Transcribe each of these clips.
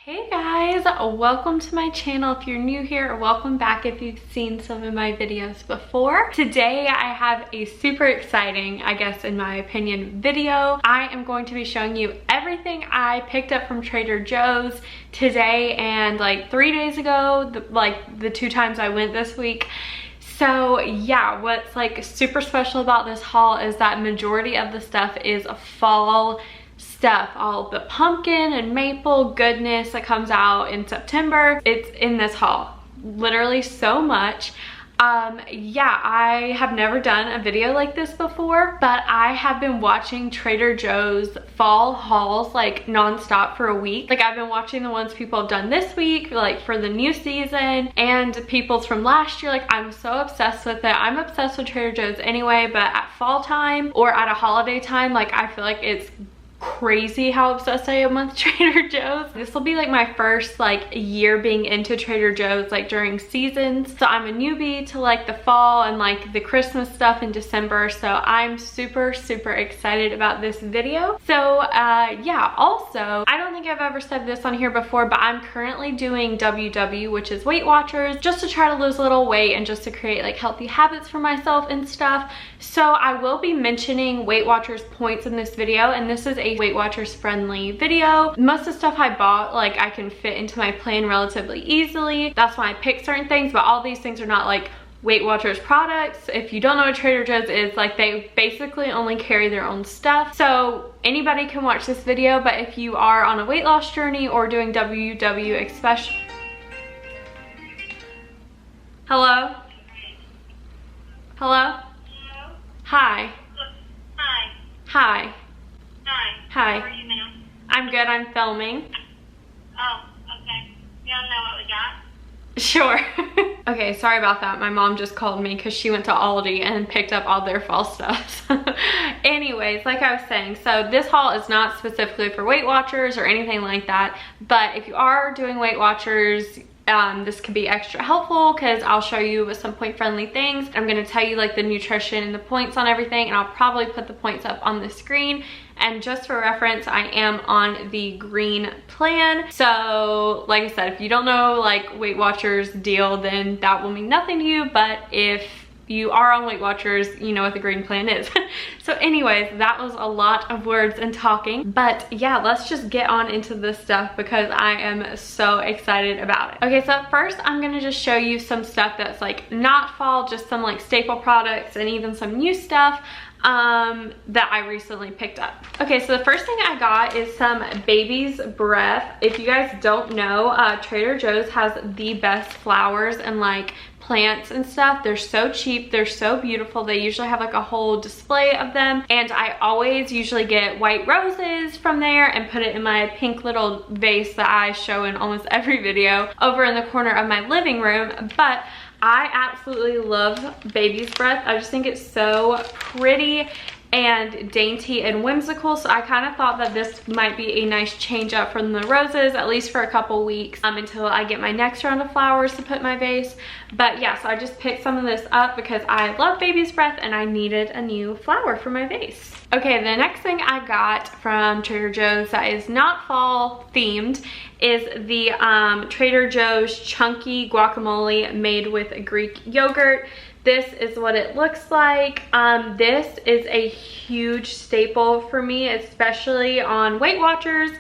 Hey guys, welcome to my channel if you're new here, or welcome back if you've seen some of my videos before. Today I have a super exciting, I guess in my opinion, video. I am going to be showing you everything I picked up from Trader Joe's today and like 3 days ago, the 2 times I went this week. So yeah, what's like super special about this haul is that majority of the stuff is fall stuff. All the pumpkin and maple goodness that comes out in September, it's in this haul. Literally so much. Yeah, I have never done a video like this before, but I have been watching Trader Joe's fall hauls like non-stop for a week. Like I've been watching the ones people have done this week, like for the new season, and people's from last year. Like I'm so obsessed with it. I'm obsessed with Trader Joe's anyway, but at fall time or at a holiday time, like I feel like it's crazy how obsessed I am with Trader Joe's. This will be like my first like year being into Trader Joe's like during seasons. So I'm a newbie to like the fall and like the Christmas stuff in December. So I'm super excited about this video. So yeah, also I don't think I've ever said this on here before, but I'm currently doing WW, which is Weight Watchers, just to try to lose a little weight and just to create like healthy habits for myself and stuff. So I will be mentioning Weight Watchers points in this video, and this is a Weight Watchers friendly video. Most of the stuff I bought, like I can fit into my plan relatively easily. That's why I picked certain things, but all these things are not like Weight Watchers products. If you don't know what Trader Joe's is, like they basically only carry their own stuff. So anybody can watch this video, but if you are on a weight loss journey or doing WW especially. Hello? Hello? Hi. Hi. Hi. Hi. Hi. How are you, ma'am? I'm good, I'm filming. Oh, okay. You don't know what we got? Sure. Okay, sorry about that. My mom just called me because she went to Aldi and picked up all their fall stuff. Anyways, like I was saying, so this haul is not specifically for Weight Watchers or anything like that, but if you are doing Weight Watchers, this could be extra helpful because I'll show you some point friendly things. I'm going to tell you like the nutrition and the points on everything, and I'll probably put the points up on the screen. And just for reference, I am on the green plan. So like I said, if you don't know like Weight Watchers deal, then that will mean nothing to you. But if you are on Weight Watchers, you know what the green plan is. So anyways, that was a lot of words and talking, but yeah, let's just get on into this stuff because I am so excited about it. Okay, so first I'm gonna just show you some stuff that's like not fall, just some like staple products and even some new stuff that I recently picked up. Okay, so the first thing I got is some baby's breath. If you guys don't know, Trader Joe's has the best flowers and like plants and stuff. They're so cheap, they're so beautiful. They usually have like a whole display of them, and I always usually get white roses from there and put it in my pink little vase that I show in almost every video over in the corner of my living room. But I absolutely love baby's breath. I just think it's so pretty and dainty and whimsical, so I kind of thought that this might be a nice change up from the roses, at least for a couple weeks, until I get my next round of flowers to put in my vase. But yeah, so I just picked some of this up because I love baby's breath and I needed a new flower for my vase. Okay, the next thing I got from Trader Joe's that is not fall themed is the Trader Joe's chunky guacamole made with Greek yogurt. This is what it looks like. This is a huge staple for me, especially on Weight Watchers,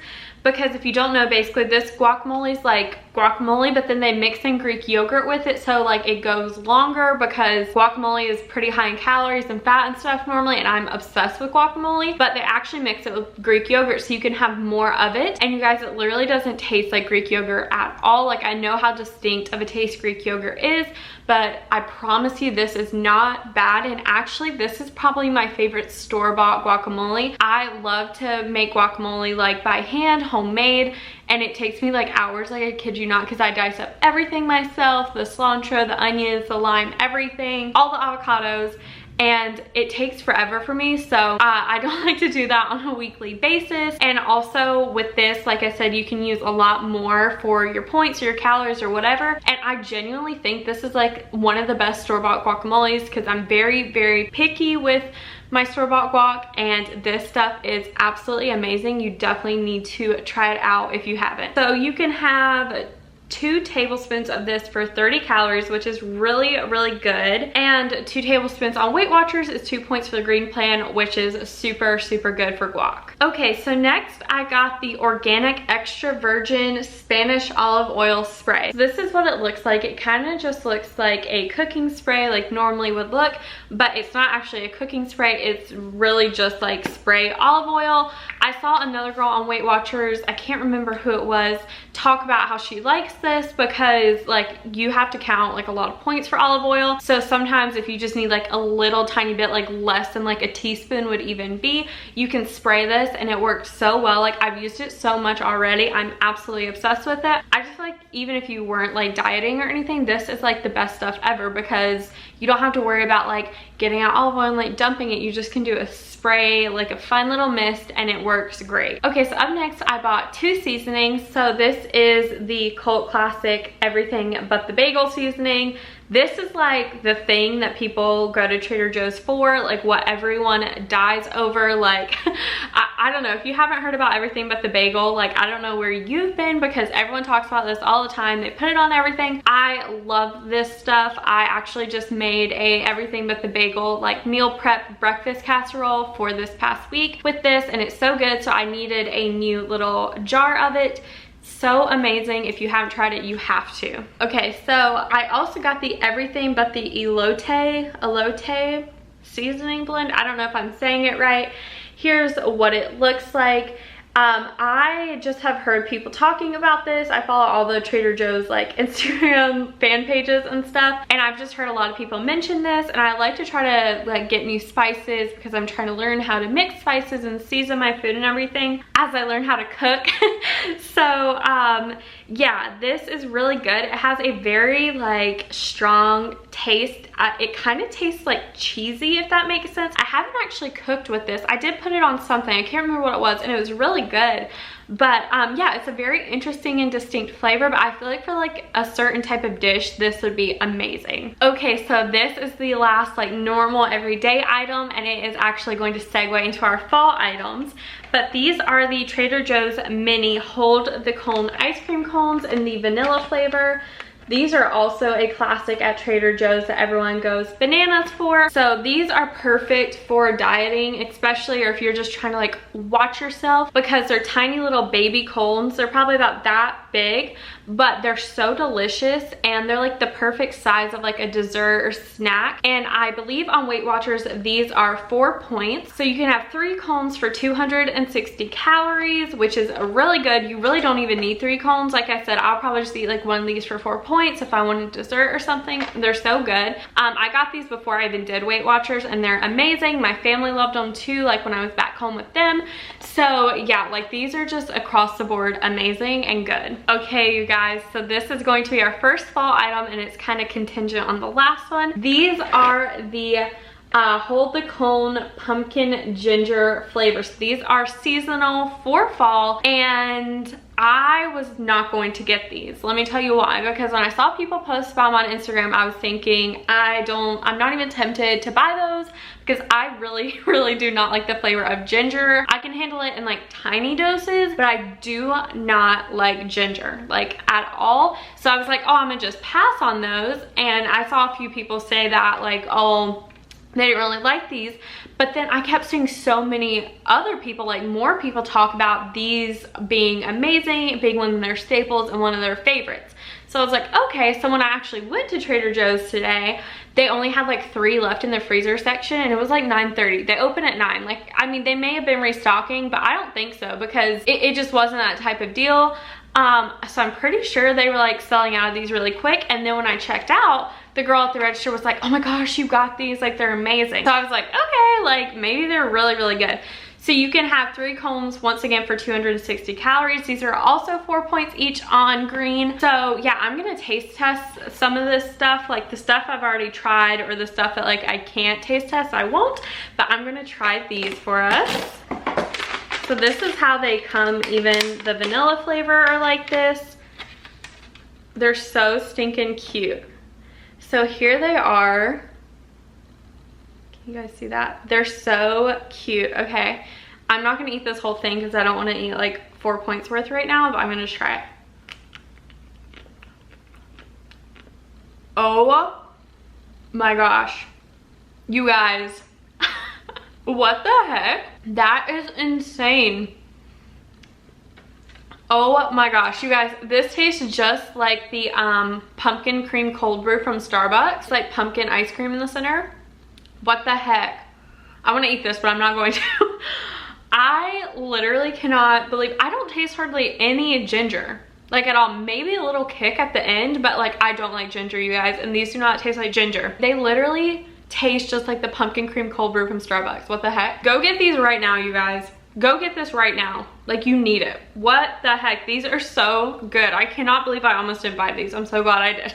because if you don't know, basically this guacamole is like guacamole, but then they mix in Greek yogurt with it, so like it goes longer because guacamole is pretty high in calories and fat and stuff normally, and I'm obsessed with guacamole, but they actually mix it with Greek yogurt so you can have more of it. And you guys, it literally doesn't taste like Greek yogurt at all. Like I know how distinct of a taste Greek yogurt is, but I promise you this is not bad. And actually this is probably my favorite store-bought guacamole. I love to make guacamole like by hand, homemade, and it takes me like hours, like I kid you not, because I dice up everything myself, the cilantro, the onions, the lime, everything, all the avocados, and it takes forever for me, so I don't like to do that on a weekly basis. And also with this, like I said, you can use a lot more for your points or your calories or whatever, and I genuinely think this is like one of the best store-bought guacamoles because I'm very, very picky with my store-bought guac, and this stuff is absolutely amazing. You definitely need to try it out if you haven't. So you can have 2 tablespoons of this for 30 calories, which is really, really good. And 2 tablespoons on Weight Watchers is 2 points for the green plan, which is super, super good for guac. Okay, so next I got the organic extra virgin Spanish olive oil spray. So this is what it looks like. It kind of just looks like a cooking spray like normally would look, but it's not actually a cooking spray. It's really just like spray olive oil. I saw another girl on Weight Watchers, I can't remember who it was, talk about how she likes this because like you have to count like a lot of points for olive oil. So sometimes if you just need like a little tiny bit, like less than like a teaspoon would even be, you can spray this and it works so well. Like I've used it so much already. I'm absolutely obsessed with it. I just like, even if you weren't like dieting or anything, this is like the best stuff ever because you don't have to worry about like getting out olive oil and like dumping it. You just can do a spray, like a fun little mist, and it works great. Okay, so up next I bought 2 seasonings. So this is the cult classic everything but the bagel seasoning. This is like the thing that people go to Trader Joe's for, like what everyone dies over. Like I don't know, if you haven't heard about everything but the bagel, like I don't know where you've been because everyone talks about this all the time. They put it on everything. I love this stuff. I actually just made a everything but the bagel like meal prep breakfast casserole for this past week with this, and it's so good, so I needed a new little jar of it. So amazing. If you haven't tried it, you have to. Okay, so I also got the everything but the elote seasoning blend. I don't know if I'm saying it right. Here's what it looks like. I just have heard people talking about this. I follow all the Trader Joe's like Instagram fan pages and stuff, and I've just heard a lot of people mention this, and I like to try to like get new spices because I'm trying to learn how to mix spices and season my food and everything as I learn how to cook. So yeah, this is really good. It has a very like strong taste. It kind of tastes like cheesy, if that makes sense. I haven't actually cooked with this. I did put it on something, I can't remember what it was, and it was really good. But yeah, it's a very interesting and distinct flavor, but I feel like for like a certain type of dish, this would be amazing. Okay, so this is the last like normal everyday item, and it is actually going to segue into our fall items. But these are the Trader Joe's mini Hold the Cone ice cream cones in the vanilla flavor. These are also a classic at Trader Joe's that everyone goes bananas for. So these are perfect for dieting, especially, or if you're just trying to like watch yourself, because they're tiny little baby cones. They're probably about that big, but they're so delicious, and they're like the perfect size of like a dessert or snack. And I believe on Weight Watchers, these are 4 points. So you can have 3 cones for 260 calories, which is really good. You really don't even need 3 cones. Like I said, I'll probably just eat like one of these for 4 points if I wanted dessert or something. They're so good. I got these before I even did Weight Watchers, and they're amazing. My family loved them too, like when I was back home with them. So yeah, like these are just across the board amazing and good. Okay, you guys, so this is going to be our first fall item, and it's kind of contingent on the last one. These are the Hold the Cone pumpkin ginger flavors. These are seasonal for fall, and I was not going to get these. Let me tell you why. Because when I saw people post about them on Instagram, I was thinking, I'm not even tempted to buy those because I really, really do not like the flavor of ginger. I can handle it in like tiny doses, but I do not like ginger, like at all. So I was like, oh, I'm gonna just pass on those. And I saw a few people say that like, oh, they didn't really like these, but then I kept seeing so many other people, like more people talk about these being amazing, being one of their staples and one of their favorites. So I was like, okay, so when I actually went to Trader Joe's today, they only had like 3 left in the freezer section, and it was like 9:30. They open at 9. Like, I mean, they may have been restocking, but I don't think so because it just wasn't that type of deal. So I'm pretty sure they were like selling out of these really quick. And then when I checked out, the girl at the register was like, oh my gosh, you got these, like they're amazing. So I was like, okay, like maybe they're really, really good. So you can have 3 cones once again for 260 calories. These are also 4 points each on green. So yeah, I'm gonna taste test some of this stuff, like the stuff I've already tried or the stuff that like I can't taste test, I won't, but I'm gonna try these for us. So this is how they come, even the vanilla flavor are like this. They're so stinking cute. So here they are. You guys see that? They're so cute. Okay, I'm not gonna eat this whole thing because I don't want to eat like 4 points worth right now, but I'm gonna try it. Oh my gosh, you guys, what the heck? That is insane. Oh my gosh, you guys, this tastes just like the pumpkin cream cold brew from Starbucks. It's like pumpkin ice cream in the center. What the heck? I want to eat this, but I'm not going to. I literally cannot believe, I don't taste hardly any ginger, like at all. Maybe a little kick at the end, but like I don't like ginger, you guys, and these do not taste like ginger. They literally taste just like the pumpkin cream cold brew from Starbucks. What the heck? Go get these right now, you guys. Go get this right now. Like, you need it. What the heck? These are so good. I cannot believe I almost didn't buy these. I'm so glad I did.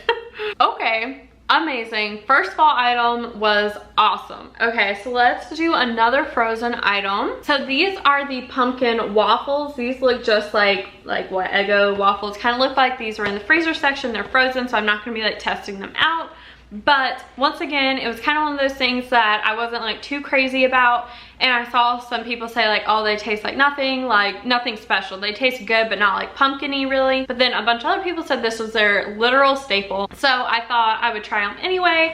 Okay. Amazing. First fall item was awesome. Okay, so let's do another frozen item. So these are the pumpkin waffles. These look just like what Eggo waffles kind of look like. These are in the freezer section. They're frozen, so I'm not gonna be like testing them out. But once again, it was kind of one of those things that I wasn't like too crazy about. And I saw some people say like, oh, they taste like nothing special. They taste good, but not like pumpkin-y really. But then a bunch of other people said this was their literal staple. So I thought I would try them anyway.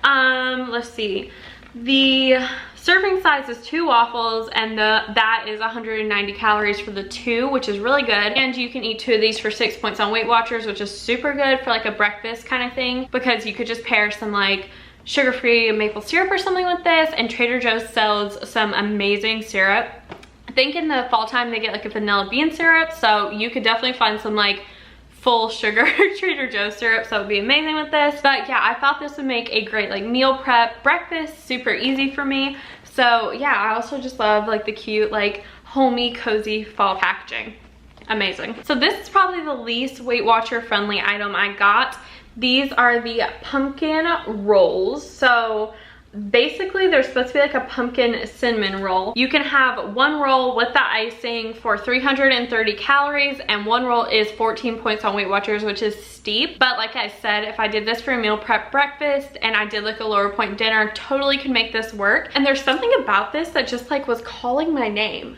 Let's see. The serving size is 2 waffles, and that is 190 calories for the 2, which is really good. And you can eat 2 of these for 6 points on Weight Watchers, which is super good for like a breakfast kind of thing, because you could just pair some like sugar-free maple syrup or something with this. And Trader Joe's sells some amazing syrup. I think in the fall time they get like a vanilla bean syrup, so you could definitely find some like full sugar Trader Joe's syrup, so it would be amazing with this. But yeah, I thought this would make a great like meal prep breakfast, super easy for me. So yeah, I also just love like the cute like homey cozy fall packaging. Amazing. So this is probably the least Weight Watcher friendly item I got. These are the pumpkin rolls. So basically they're supposed to be like a pumpkin cinnamon roll. You can have 1 roll with the icing for 330 calories, and 1 roll is 14 points on Weight Watchers, which is steep. But like I said, if I did this for a meal prep breakfast and I did like a lower point dinner, totally could make this work. And there's something about this that just like was calling my name.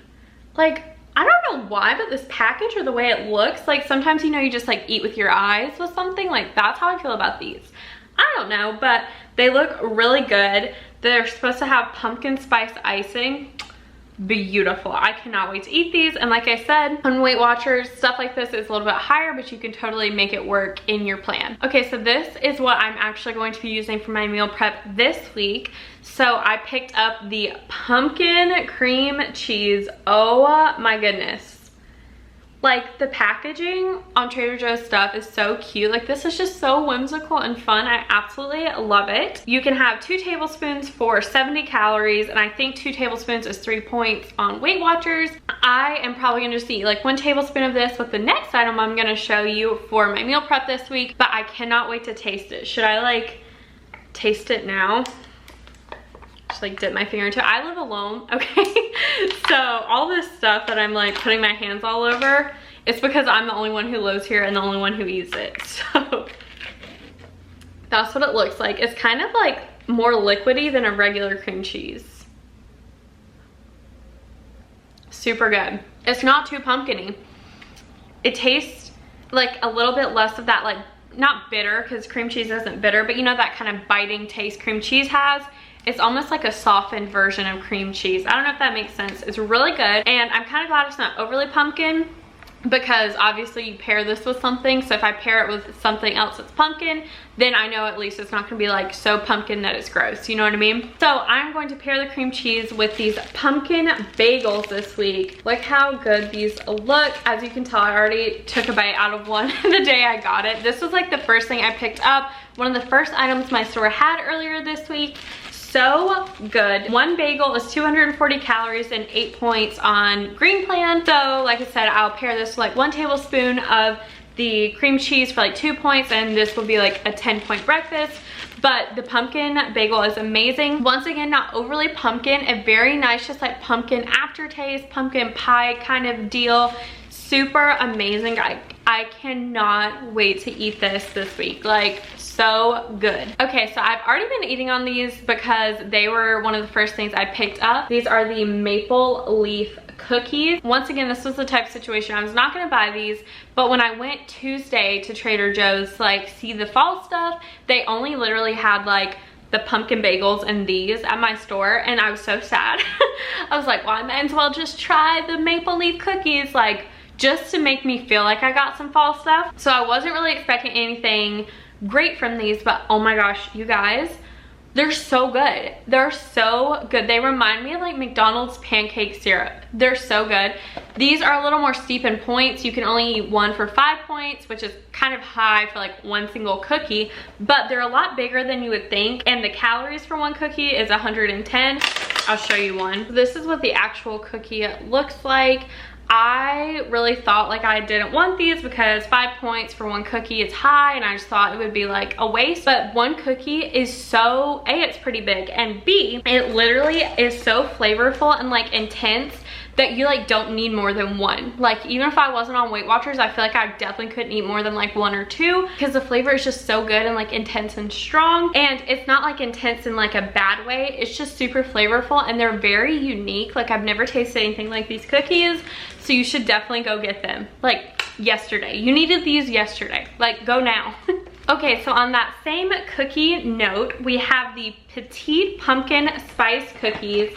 Like, I don't know why, but this package or the way it looks, like sometimes, you know, you just like eat with your eyes with something. Like, that's how I feel about these. I don't know, but they look really good. They're supposed to have pumpkin spice icing. Beautiful. I cannot wait to eat these. And like I said, on Weight Watchers, stuff like this is a little bit higher, but you can totally make it work in your plan. Okay, so this is what I'm actually going to be using for my meal prep this week. So I picked up the pumpkin cream cheese. Oh my goodness. Like, the packaging on Trader Joe's stuff is so cute. Like, this is just so whimsical and fun. I absolutely love it. You can have 2 tablespoons for 70 calories, and I think 2 tablespoons is 3 points on Weight Watchers. I am probably gonna just eat like 1 tablespoon of this with the next item I'm gonna show you for my meal prep this week, but I cannot wait to taste it. Should I like taste it now? Just like dip my finger into it. I live alone, okay? So all this stuff that I'm like putting my hands all over, it's because I'm the only one who lives here and the only one who eats it. So that's what it looks like. It's kind of like more liquidy than a regular cream cheese. Super good. It's not too pumpkin-y. It tastes like a little bit less of that, like, not bitter, because cream cheese isn't bitter, but you know that kind of biting taste cream cheese has. It's almost like a softened version of cream cheese. I don't know if that makes sense. It's really good, and I'm kind of glad it's not overly pumpkin, because obviously you pair this with something. So if I pair it with something else that's pumpkin, then I know at least it's not gonna be like so pumpkin that it's gross, you know what I mean? So I'm going to pair the cream cheese with these pumpkin bagels this week. Look how good these look. As you can tell, I already took a bite out of one the day I got it. This was like the first thing I picked up, one of the first items my store had earlier this week. so good. One bagel is 240 calories and 8 points on Green Plan. So like I said, I'll pair this with like 1 tablespoon of the cream cheese for like 2 points, and this will be like a 10-point breakfast. But the pumpkin bagel is amazing. Once again, not overly pumpkin, a very nice just like pumpkin aftertaste, pumpkin pie kind of deal. Super amazing. I cannot wait to eat this week. Like, so good. Okay, so I've already been eating on these because they were one of the first things I picked up. These are the maple leaf cookies. Once again, this was the type of situation I was not gonna buy these, but when I went Tuesday to Trader Joe's to like see the fall stuff, they only literally had like the pumpkin bagels and these at my store, and I was so sad. I was like, well, I might as well just try the maple leaf cookies, like just to make me feel like I got some fall stuff. So I wasn't really expecting anything great from these, but oh my gosh, you guys, they're so good. They're so good. They remind me of like McDonald's pancake syrup. They're so good. These are a little more steep in points. You can only eat one for 5 points, which is kind of high for like one single cookie, but they're a lot bigger than you would think. And the calories for one cookie is 110. I'll show you one. This is what the actual cookie looks like. I really thought like I didn't want these because 5 points for one cookie is high, and I just thought it would be like a waste. But one cookie is so, A, it's pretty big, and B, it literally is so flavorful and like intense that you like don't need more than one. Like even if I wasn't on Weight Watchers, I feel like I definitely couldn't eat more than like 1 or 2 because the flavor is just so good and like intense and strong. And it's not like intense in like a bad way. It's just super flavorful, and they're very unique. Like I've never tasted anything like these cookies. So you should definitely go get them. Like yesterday. You needed these yesterday. Like go now. Okay, so on that same cookie note, we have the Petite Pumpkin Spice Cookies.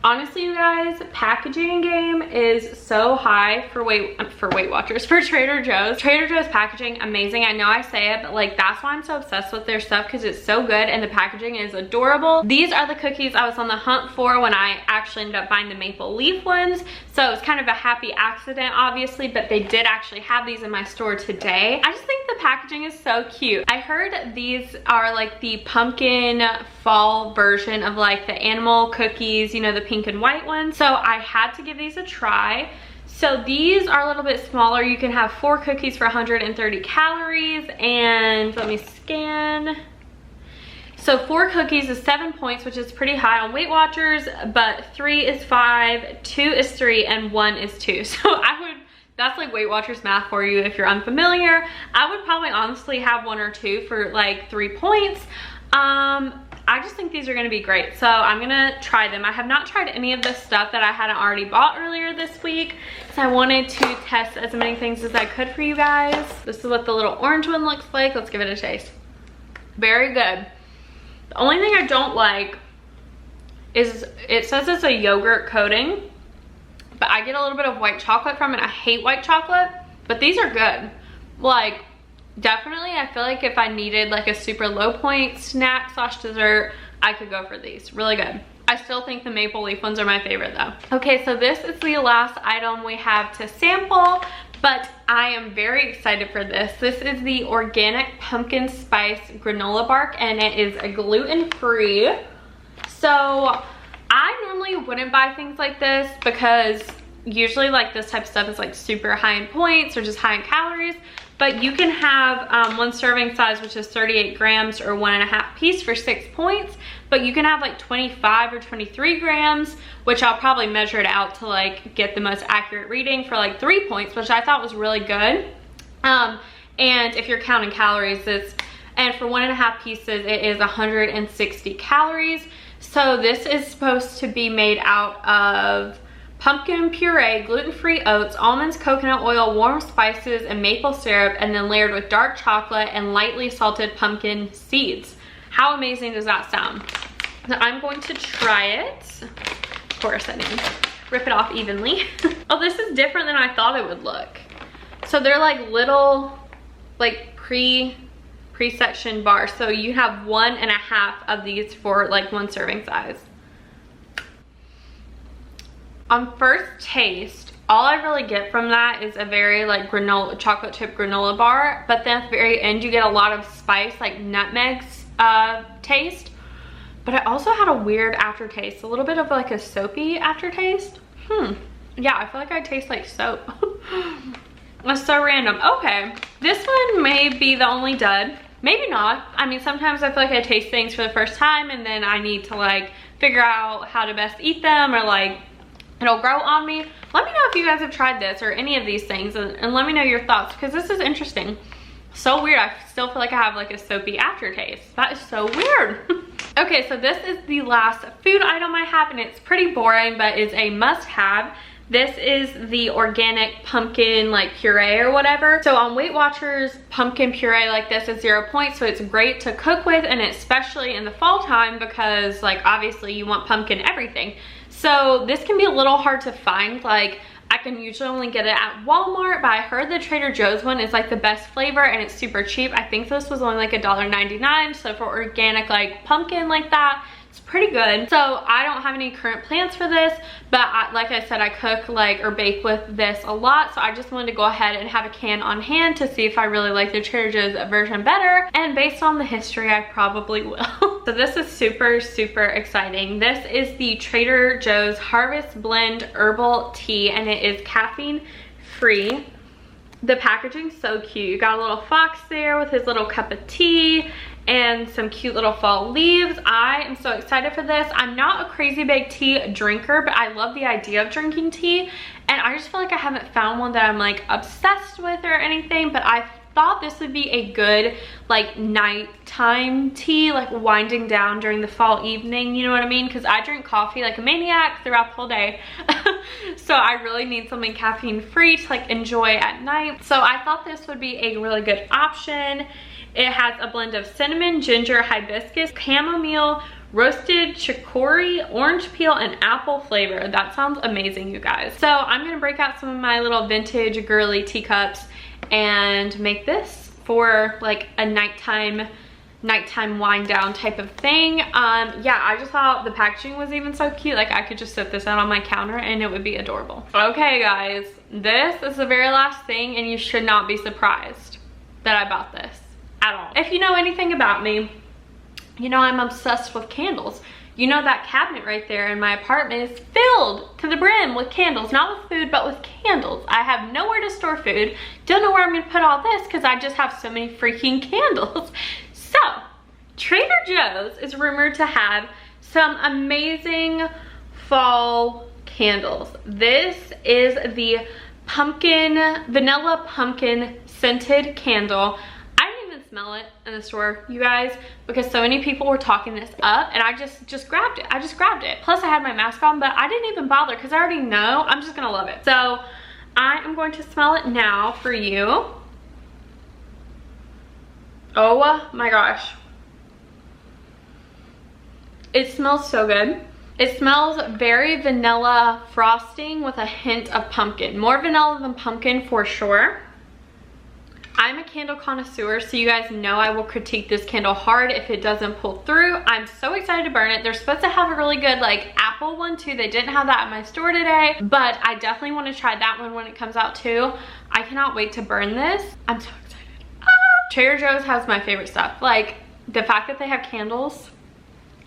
Honestly, you guys, packaging game is so high for Weight Watchers, for Trader Joe's. Trader Joe's packaging, amazing. I know I say it, but like that's why I'm so obsessed with their stuff, because it's so good and the packaging is adorable. These are the cookies I was on the hunt for when I actually ended up buying the maple leaf ones. So it was kind of a happy accident, obviously, but they did actually have these in my store today. I just think the packaging is so cute. I heard these are like the pumpkin fall version of like the animal cookies, you know, the pink and white ones. So I had to give these a try. So these are a little bit smaller. You can have 4 cookies for 130 calories, and let me scan. So 4 cookies is 7 points, which is pretty high on Weight Watchers, but 3 is 5, 2 is 3, and 1 is 2. So that's like Weight Watchers math for you if you're unfamiliar. I would probably honestly have 1 or 2 for like 3 points. I just think these are gonna be great, so I'm gonna try them. I have not tried any of this stuff that I hadn't already bought earlier this week, so I wanted to test as many things as I could for you guys. This is what the little orange one looks like. Let's give it a taste. Very good. The only thing I don't like is it says it's a yogurt coating, but I get a little bit of white chocolate from it. I hate white chocolate, but these are good. Like, definitely, I feel like if I needed like a super low point snack / dessert, I could go for these. Really good. I still think the maple leaf ones are my favorite though. Okay, so this is the last item we have to sample, but I am very excited for this. This is the organic pumpkin spice granola bark, and it is a gluten-free. So I normally wouldn't buy things like this because usually like this type of stuff is like super high in points or just high in calories. But you can have 1 serving size, which is 38 grams or 1.5 piece for 6 points. But you can have like 25 or 23 grams, which I'll probably measure it out to like get the most accurate reading for like 3 points, which I thought was really good. And if you're counting calories, and for 1.5 pieces, it is 160 calories. So this is supposed to be made out of pumpkin puree, gluten-free oats, almonds, coconut oil, warm spices, and maple syrup, and then layered with dark chocolate and lightly salted pumpkin seeds. How amazing does that sound? So I'm going to try it. Of course, I didn't rip it off evenly. Oh, this is different than I thought it would look. So they're like little, like pre-sectioned bars. So you have 1.5 of these for like 1 serving size. On first taste, all I really get from that is a very like chocolate chip granola bar, but then at the very end you get a lot of spice, like nutmeg taste. but I also had a weird aftertaste, a little bit of like a soapy aftertaste. Yeah, I feel like I taste like soap. That's so random. Okay, this one may be the only dud. Maybe not. I mean, sometimes I feel like I taste things for the first time and then I need to like figure out how to best eat them, or like it'll grow on me. Let me know if you guys have tried this or any of these things, and let me know your thoughts, because this is interesting. So weird. I still feel like I have like a soapy aftertaste. That is so weird. Okay, so this is the last food item I have, and it's pretty boring, but it's a must-have. This is the organic pumpkin like puree or whatever. So on Weight Watchers, pumpkin puree like this is 0 points, so it's great to cook with, and especially in the fall time, because like obviously you want pumpkin everything. So this can be a little hard to find. Like I can usually only get it at Walmart, but I heard the Trader Joe's one is like the best flavor and it's super cheap. I think this was only like $1.99. So for organic like pumpkin like that, it's pretty good. So I don't have any current plans for this, but like I said, I cook like or bake with this a lot. So I just wanted to go ahead and have a can on hand to see if I really like the Trader Joe's version better. And based on the history, I probably will. So this is super, super exciting. This is the Trader Joe's Harvest Blend Herbal Tea, and it is caffeine free. The packaging's so cute. You got a little fox there with his little cup of tea and some cute little fall leaves. I am so excited for this. I'm not a crazy big tea drinker, but I love the idea of drinking tea, and I just feel like I haven't found one that I'm like obsessed with or anything, but I thought this would be a good like nighttime tea, like winding down during the fall evening, you know what I mean? Because I drink coffee like a maniac throughout the whole day. So I really need something caffeine free to like enjoy at night. So I thought this would be a really good option. It has a blend of cinnamon, ginger, hibiscus, chamomile, roasted chicory, orange peel, and apple flavor. That sounds amazing, you guys. So I'm gonna break out some of my little vintage girly teacups and make this for like a nighttime wind down type of thing. Yeah, I just thought the packaging was even so cute. Like I could just sit this out on my counter and it would be adorable. Okay guys, this is the very last thing, and you should not be surprised that I bought this at all. If you know anything about me, you know I'm obsessed with candles. You know that cabinet right there in my apartment is filled to the brim with candles. Not with food, but with candles. I have nowhere to store food. Don't know where I'm gonna put all this because I just have so many freaking candles. So, Trader Joe's is rumored to have some amazing fall candles. This is the vanilla pumpkin scented candle. Smell it in the store, you guys, because so many people were talking this up, and I just grabbed it. I just grabbed it. Plus I had my mask on, but I didn't even bother because I already know I'm just gonna love it. So I am going to smell it now for you. Oh my gosh, it smells so good. It smells very vanilla frosting with a hint of pumpkin. More vanilla than pumpkin for sure. I'm a candle connoisseur, so you guys know I will critique this candle hard if it doesn't pull through. I'm so excited to burn it. They're supposed to have a really good like apple one too. They didn't have that at my store today, but I definitely want to try that one when it comes out too. I cannot wait to burn this. I'm so excited. Ah! Trader Joe's has my favorite stuff. Like the fact that they have candles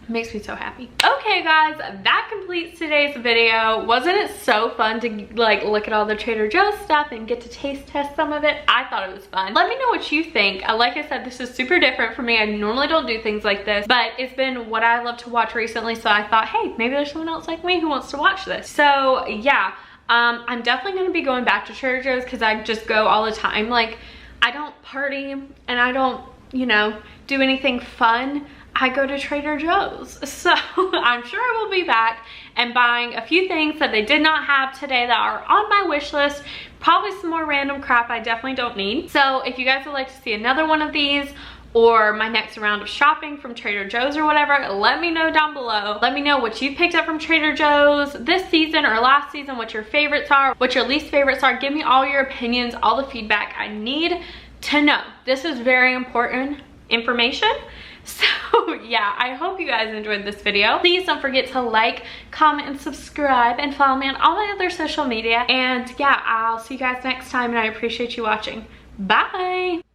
makes me so happy. Okay guys, that completes today's video. Wasn't it so fun to like look at all the Trader Joe's stuff and get to taste test some of it? I thought it was fun. Let me know what you think. Like I said, this is super different for me. I normally don't do things like this, but it's been what I love to watch recently, so I thought, hey, maybe there's someone else like me who wants to watch this. So yeah, I'm definitely gonna be going back to Trader Joe's because I just go all the time. Like I don't party and I don't, you know, do anything fun. I go to Trader Joe's. So I'm sure I will be back and buying a few things that they did not have today that are on my wish list. Probably some more random crap I definitely don't need. So if you guys would like to see another one of these or my next round of shopping from Trader Joe's or whatever, let me know down below. Let me know what you picked up from Trader Joe's this season or last season, what your favorites are, what your least favorites are. Give me all your opinions, all the feedback I need to know. This is very important information. So yeah, I hope you guys enjoyed this video. Please don't forget to like, comment, and subscribe, and follow me on all my other social media. And yeah, I'll see you guys next time, and I appreciate you watching. Bye!